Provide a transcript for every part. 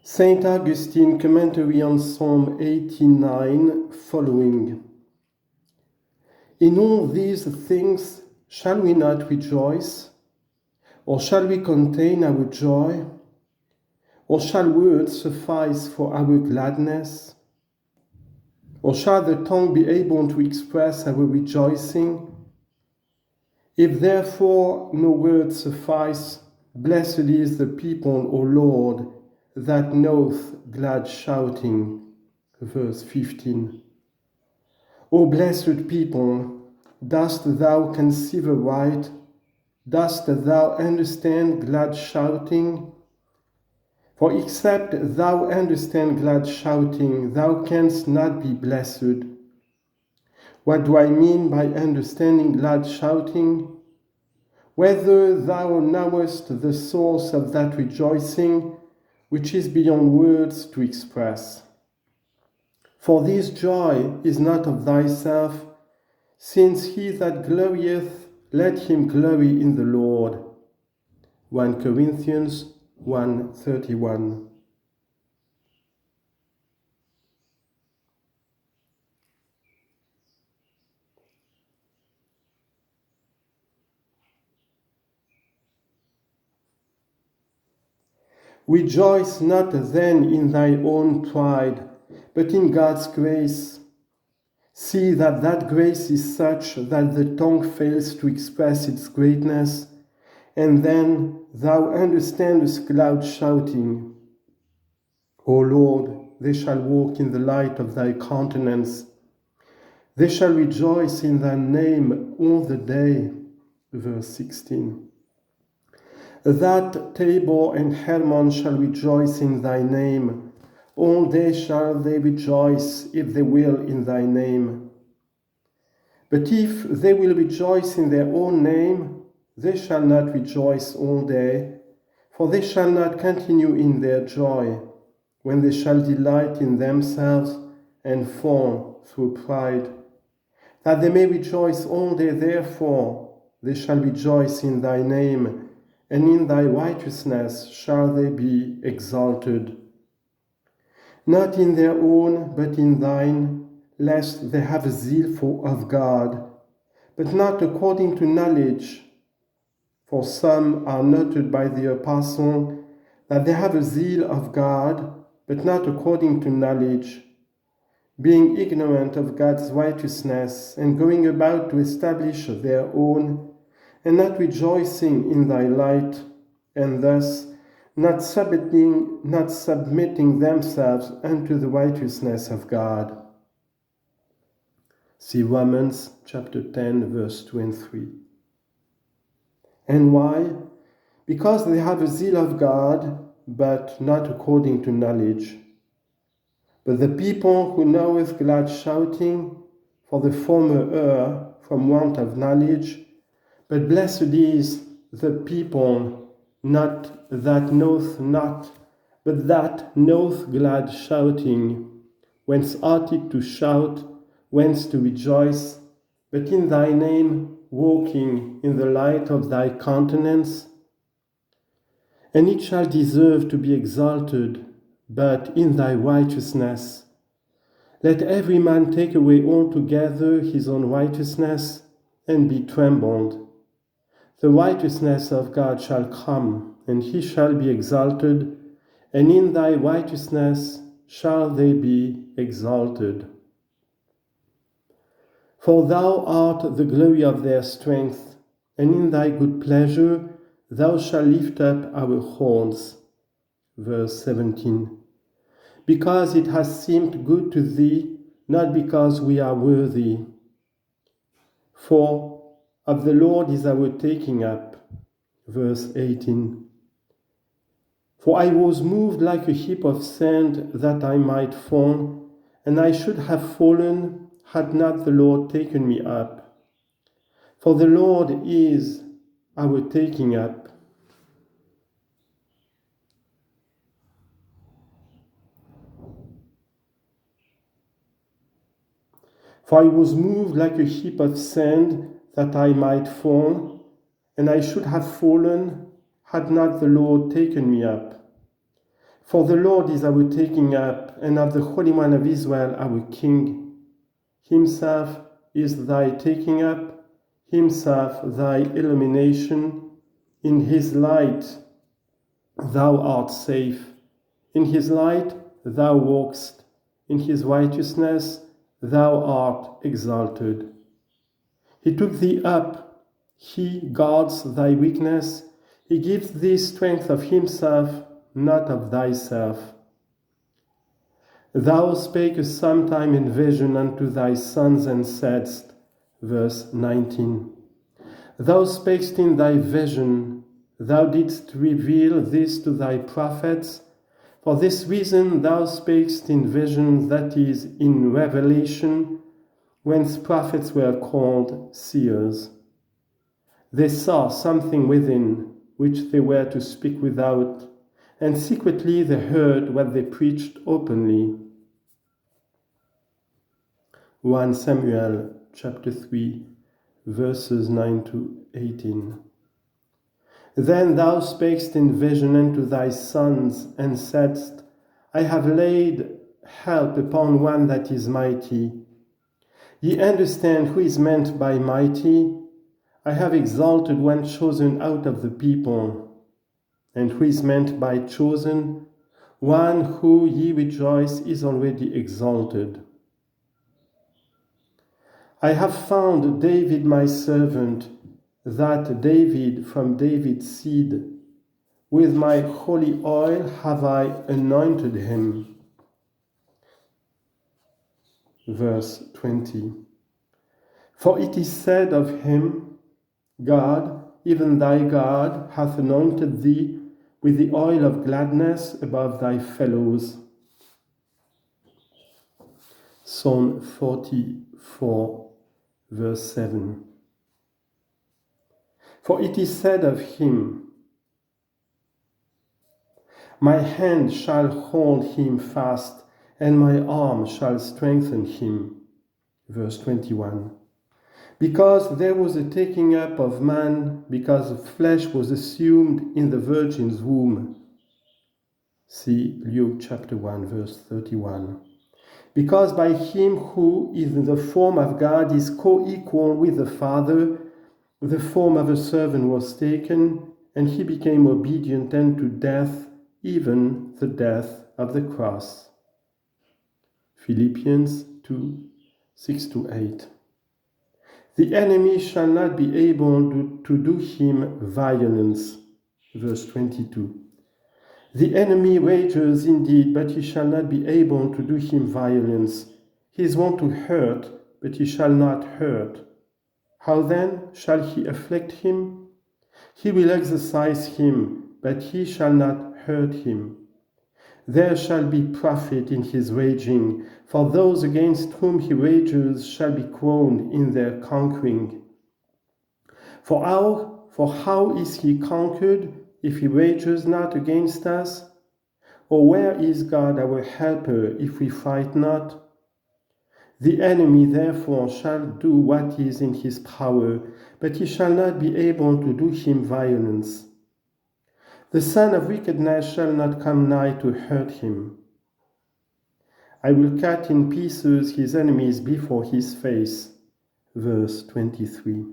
Saint Augustine, commentary on Psalm 89, following. In all these things shall we not rejoice? Or shall we contain our joy? Or shall words suffice for our gladness? Or shall the tongue be able to express our rejoicing? If therefore no words suffice, blessed is the people, O Lord, that knoweth glad shouting. Verse 15. O blessed people, dost thou conceive aright? Dost thou understand glad shouting? For except thou understand glad shouting, thou canst not be blessed. What do I mean by understanding glad shouting? Whether thou knowest the source of that rejoicing, which is beyond words to express. For this joy is not of thyself, since he that glorieth, let him glory in the Lord. 1 Corinthians 1:31. Rejoice not then in thy own pride, but in God's grace. See that that grace is such that the tongue fails to express its greatness, and then thou understandest glad shouting. O Lord, they shall walk in the light of thy countenance. They shall rejoice in thy name all the day. Verse 16. That Tabor and Hermon shall rejoice in thy name. All day shall they rejoice, if they will, in thy name. But if they will rejoice in their own name, they shall not rejoice all day, for they shall not continue in their joy, when they shall delight in themselves and fall through pride. That they may rejoice all day, therefore, they shall rejoice in thy name, and in thy righteousness shall they be exalted. Not in their own, but in thine, lest they have a zeal of God, but not according to knowledge. For some are noted by the apostle that they have a zeal of God, but not according to knowledge, being ignorant of God's righteousness, and going about to establish their own, and not rejoicing in thy light, and thus not submitting themselves unto the righteousness of God. See Romans chapter 10, verse 2 and 3. And why? Because they have a zeal of God, but not according to knowledge. But the people who knoweth glad shouting, for the former err from want of knowledge, but blessed is the people not that knoweth not, but that knoweth glad shouting, whence ought it to shout, whence to rejoice, but in thy name walking in the light of thy countenance. And it shall deserve to be exalted, but in thy righteousness. Let every man take away altogether his own righteousness, and be trembled. The righteousness of God shall come, and he shall be exalted, and in thy righteousness shall they be exalted. For thou art the glory of their strength, and in thy good pleasure thou shalt lift up our horns. Verse 17. Because it has seemed good to thee, not because we are worthy. For of the Lord is our taking up. Verse 18. For I was moved like a heap of sand that I might fall, and I should have fallen had not the Lord taken me up. For the Lord is our taking up. For I was moved like a heap of sand that I might fall, and I should have fallen had not the Lord taken me up. For the Lord is our taking up, and of the Holy One of Israel our King. Himself is thy taking up, himself thy illumination. In his light thou art safe. In his light thou walkest. In his righteousness thou art exalted. He took thee up, he guards thy weakness. He gives thee strength of himself, not of thyself. Thou spakest sometime in vision unto thy sons and saidst, verse 19. Thou spakest in thy vision, thou didst reveal this to thy prophets. For this reason thou spakest in vision, that is, in revelation, whence prophets were called seers. They saw something within, which they were to speak without, and secretly they heard what they preached openly. 1 Samuel chapter 3, verses 9 to 18. Then thou spakest in vision unto thy sons, and saidst, I have laid help upon one that is mighty. Ye understand who is meant by mighty? I have exalted one chosen out of the people. And who is meant by chosen? One who, ye rejoice, is already exalted. I have found David my servant, that David from David's seed. With my holy oil have I anointed him. Verse 20. For it is said of him, God, even thy God, hath anointed thee with the oil of gladness above thy fellows. Psalm 44, verse 7. For it is said of him, my hand shall hold him fast, and my arm shall strengthen him. Verse 21. Because there was a taking up of man, because flesh was assumed in the virgin's womb. See Luke chapter 1, verse 31. Because by him who is in the form of God is co-equal with the Father, the form of a servant was taken, and he became obedient unto death, even the death of the cross. Philippians 2, 6-8. The enemy shall not be able to do him violence. Verse 22. The enemy rages indeed, but he shall not be able to do him violence. He is wont to hurt, but he shall not hurt. How then shall he afflict him? He will exercise him, but he shall not hurt him. There shall be profit in his raging, for those against whom he rages shall be crowned in their conquering. For how is he conquered if he rages not against us? Or where is God our helper if we fight not? The enemy therefore shall do what is in his power, but he shall not be able to do him violence. The son of wickedness shall not come nigh to hurt him. I will cut in pieces his enemies before his face. Verse 23.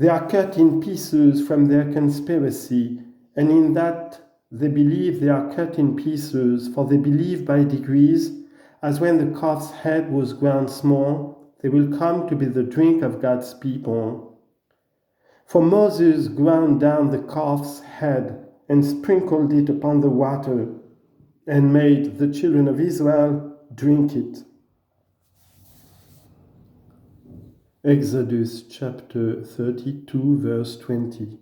They are cut in pieces from their conspiracy, and in that they believe they are cut in pieces, for they believe by degrees, as when the calf's head was ground small, they will come to be the drink of God's people. For Moses ground down the calf's head and sprinkled it upon the water, and made the children of Israel drink it. Exodus chapter 32, verse 20.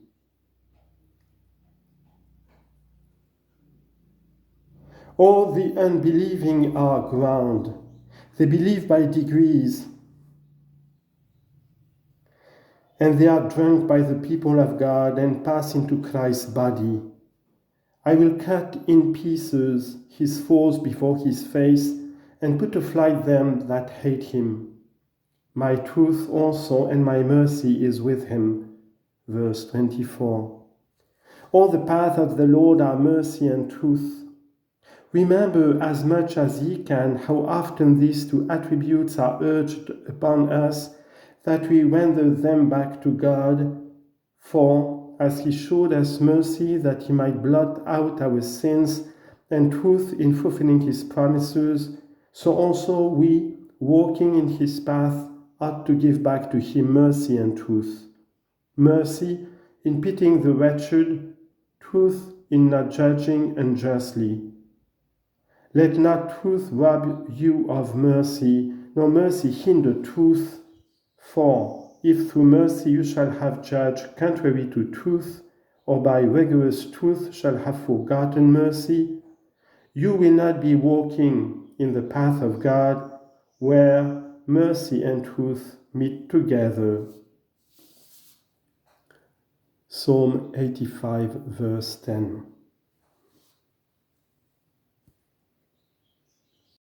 All the unbelieving are ground. They believe by degrees, and they are drunk by the people of God and pass into Christ's body. I will cut in pieces his foes before his face, and put to flight them that hate him. My truth also and my mercy is with him. Verse 24. All the paths of the Lord are mercy and truth remember as much as he can how often these two attributes are urged upon us, that we render them back to God. For, as he showed us mercy that he might blot out our sins, and truth in fulfilling his promises, so also we, walking in his path, ought to give back to him mercy and truth. Mercy in pitying the wretched, truth in not judging unjustly. Let not truth rob you of mercy, nor mercy hinder truth. For if through mercy you shall have judged contrary to truth, or by rigorous truth shall have forgotten mercy, you will not be walking in the path of God, where mercy and truth meet together. Psalm 85, verse 10.